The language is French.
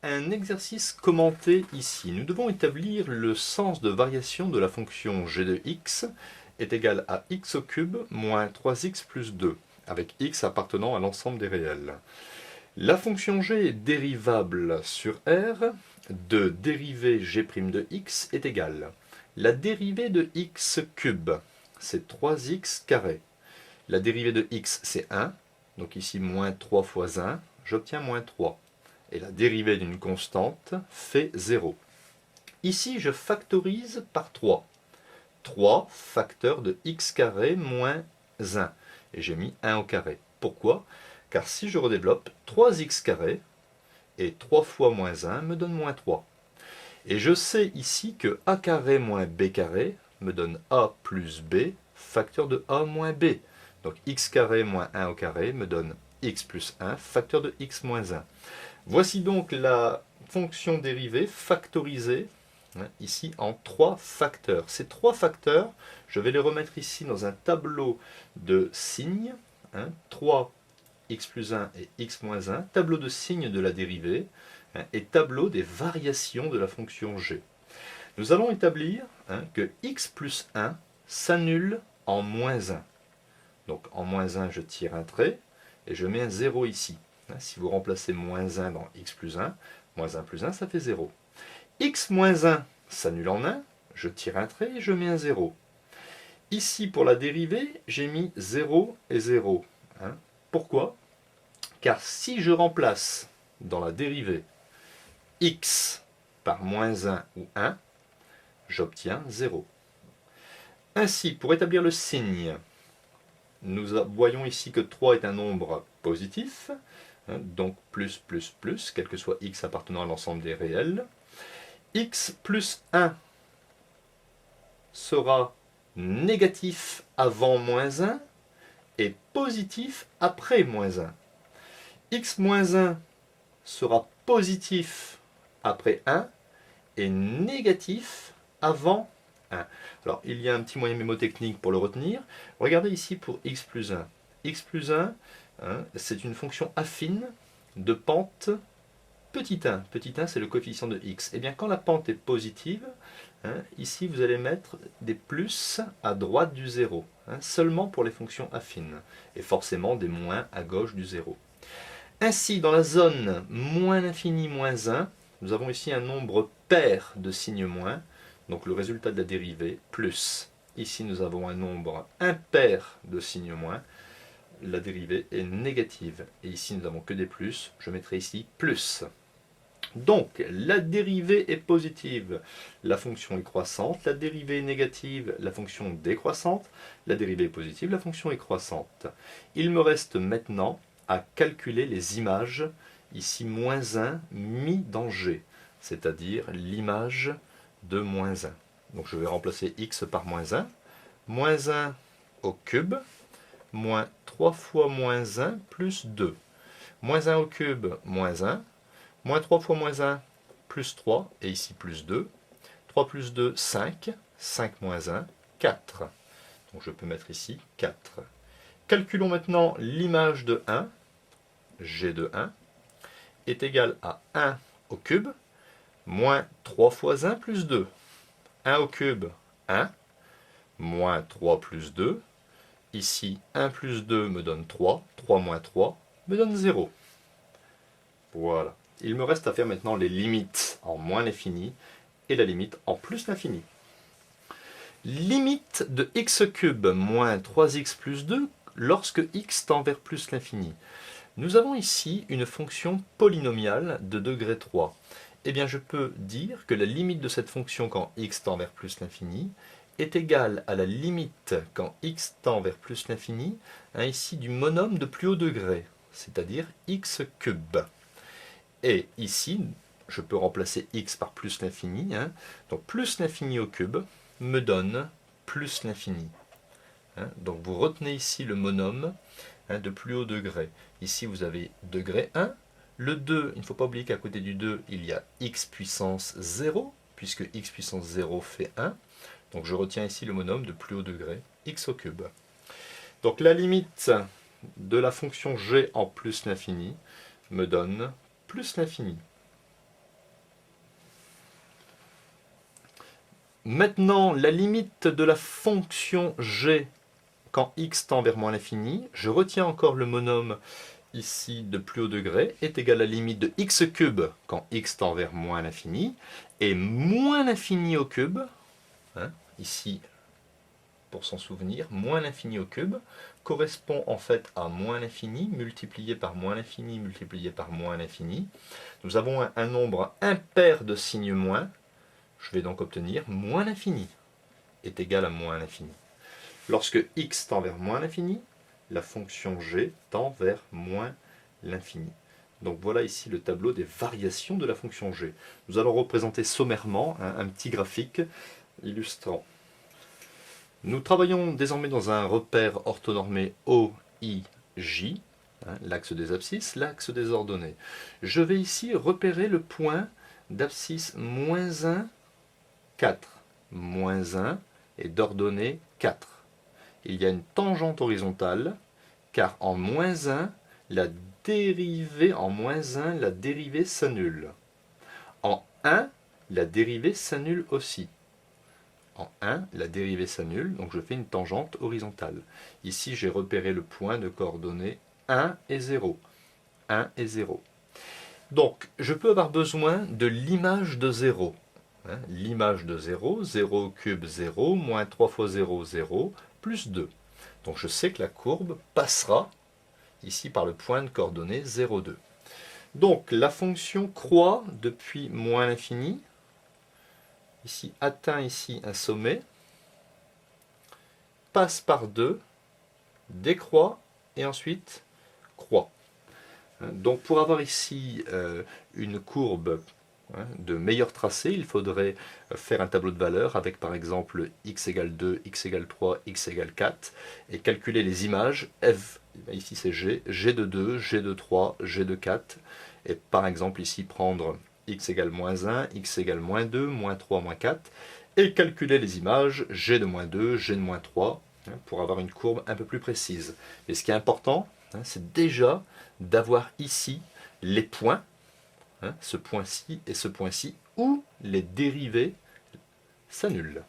Un exercice commenté ici. Nous devons établir le sens de variation de la fonction g de x est égal à x au cube moins 3x plus 2, avec x appartenant à l'ensemble des réels. La fonction g est dérivable sur R de dérivée g' de x est égale. La dérivée de x cube, c'est 3x carré. La dérivée de x, c'est 1. Donc ici, moins 3 fois 1, j'obtiens moins 3. Et la dérivée d'une constante fait 0. Ici, je factorise par 3. 3 facteurs de x carré moins 1. Et j'ai mis 1 au carré. Pourquoi? Car si je redéveloppe, 3x carré et 3 fois moins 1 me donne moins 3. Et je sais ici que a carré moins b carré me donne a plus b, facteur de a moins b. Donc x carré moins 1 au carré me donne x plus 1, facteur de x moins 1. Voici donc la fonction dérivée factorisée ici en 3 facteurs. Ces 3 facteurs, je vais les remettre ici dans un tableau de signes. 3 x plus 1 et x moins 1, tableau de signes de la dérivée et tableau des variations de la fonction g. Nous allons établir que x plus 1 s'annule en moins 1. Donc en moins 1, je tire un trait et je mets un 0 ici. Si vous remplacez moins 1 dans x plus 1, moins 1 plus 1, ça fait 0. X moins 1 s'annule en 1, je tire un trait et je mets un 0. Ici, pour la dérivée, j'ai mis 0 et 0. Pourquoi? Car si je remplace dans la dérivée x par moins 1 ou 1, j'obtiens 0. Ainsi, pour établir le signe, nous voyons ici que 3 est un nombre positif, donc plus, plus, plus, quel que soit x appartenant à l'ensemble des réels. X plus 1 sera négatif avant moins 1 et positif après moins 1. X moins 1 sera positif après 1 et négatif avant 1. Alors, il y a un petit moyen mémotechnique pour le retenir. Regardez ici pour x plus 1. X plus 1, c'est une fonction affine de pente petit 1. Petit 1, c'est le coefficient de x. Et bien, quand la pente est positive, ici, vous allez mettre des plus à droite du 0, seulement pour les fonctions affines, et forcément des moins à gauche du 0. Ainsi, dans la zone moins l'infini moins 1, nous avons ici un nombre pair de signes moins, donc le résultat de la dérivée, plus. Ici, nous avons un nombre impair de signes moins, la dérivée est négative. Et ici, nous n'avons que des plus, je mettrai ici plus. Donc, la dérivée est positive, la fonction est croissante, la dérivée est négative, la fonction est décroissante, la dérivée est positive, la fonction est croissante. Il me reste maintenant à calculer les images, ici moins 1 mis dans G, c'est-à-dire l'image de moins 1. Donc je vais remplacer x par moins 1, moins 1 au cube, moins 3 fois moins 1 plus 2. Moins 1 au cube, moins 1, moins 3 fois moins 1, plus 3, et ici plus 2. 3 plus 2, 5, 5 moins 1, 4. Donc je peux mettre ici 4. Calculons maintenant l'image de 1, g de 1, est égal à 1 au cube, moins 3 fois 1 plus 2. 1 au cube, 1, moins 3 plus 2. Ici, 1 plus 2 me donne 3, 3 moins 3 me donne 0. Voilà. Il me reste à faire maintenant les limites en moins l'infini et la limite en plus l'infini. Limite de x cube moins 3x plus 2 lorsque x tend vers plus l'infini. Nous avons ici une fonction polynomiale de degré 3. Eh bien, je peux dire que la limite de cette fonction quand x tend vers plus l'infini est égale à la limite quand x tend vers plus l'infini, ici du monome de plus haut degré, c'est-à-dire x cube. Et ici, je peux remplacer x par plus l'infini. Donc plus l'infini au cube me donne plus l'infini. Donc vous retenez ici le monome de plus haut degré. Ici vous avez degré 1. Le 2, il ne faut pas oublier qu'à côté du 2, il y a x puissance 0, puisque x puissance 0 fait 1. Donc je retiens ici le monome de plus haut degré, x au cube. Donc la limite de la fonction g en plus l'infini me donne plus l'infini. Maintenant, la limite de la fonction g quand x tend vers moins l'infini, je retiens encore le monôme ici de plus haut degré, est égal à la limite de x cube quand x tend vers moins l'infini, et moins l'infini au cube, ici pour s'en souvenir, moins l'infini au cube, correspond en fait à moins l'infini, multiplié par moins l'infini, multiplié par moins l'infini. Nous avons un nombre impair de signes moins, je vais donc obtenir moins l'infini est égal à moins l'infini. Lorsque x tend vers moins l'infini, la fonction g tend vers moins l'infini. Donc voilà ici le tableau des variations de la fonction g. Nous allons représenter sommairement un petit graphique illustrant. Nous travaillons désormais dans un repère orthonormé OIJ, l'axe des abscisses, l'axe des ordonnées. Je vais ici repérer le point d'abscisse moins 1, 4, moins 1 et d'ordonnée 4. Il y a une tangente horizontale, car en moins 1, la dérivée s'annule. En 1, la dérivée s'annule aussi. En 1, la dérivée s'annule, donc je fais une tangente horizontale. Ici, j'ai repéré le point de coordonnées 1 et 0. 1 et 0. Donc, je peux avoir besoin de l'image de 0. L'image de 0, 0 au cube 0, moins 3 fois 0, 0, plus 2. Donc je sais que la courbe passera ici par le point de coordonnées 0, 2. Donc la fonction croît depuis moins l'infini, ici atteint ici un sommet, passe par 2, décroît et ensuite croît. Donc pour avoir ici une courbe de meilleur tracé, il faudrait faire un tableau de valeurs avec par exemple x égale 2, x égale 3, x égale 4 et calculer les images f, ici c'est g, g de 2, g de 3, g de 4 et par exemple ici prendre x égale moins 1, x égale moins 2, moins 3, moins 4 et calculer les images g de moins 2, g de moins 3 pour avoir une courbe un peu plus précise. Et ce qui est important, c'est déjà d'avoir ici les points, ce point-ci et ce point-ci, où les dérivées s'annulent.